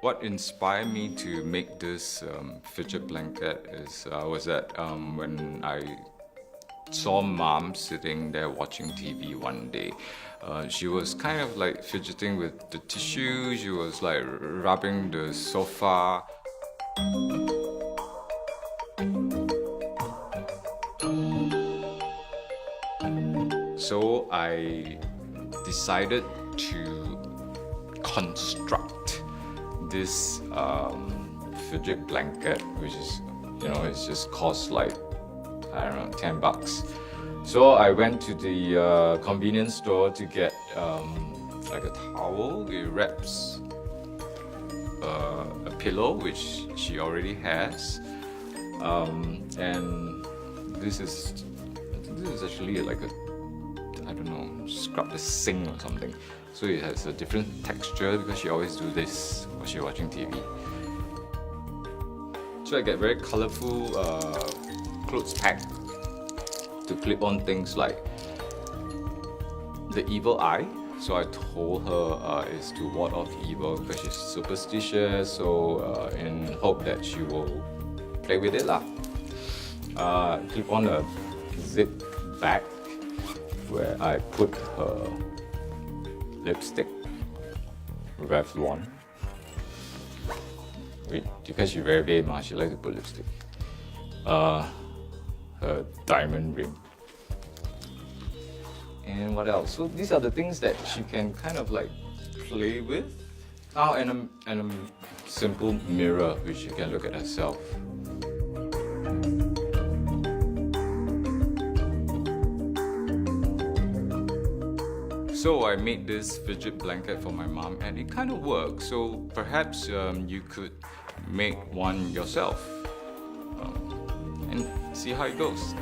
What inspired me to make this fidget blanket was that when I saw Mom sitting there watching TV one day. She was kind of like fidgeting with the tissue, she was like rubbing the sofa. So I decided to construct this fidget blanket, which is, it's just cost like, I don't know, $10. So I went to the convenience store to get like a towel. It wraps a pillow, which she already has, and this is actually like a, I don't know, scrub the sink or something. So it has a different texture because she always do this while she's watching TV. So I get very colorful clothes peg to clip on things like the evil eye. So I told her is to ward off evil because she's superstitious, so in hope that she will play with it lah. Clip on a zip bag where I put her lipstick, Revlon. Because she's very vain, she likes to put lipstick. Her diamond ring. And what else? So these are the things that she can kind of like play with. Oh, and a simple mirror which she can look at herself. So I made this fidget blanket for my mom and it kind of works. So perhaps you could make one yourself and see how it goes.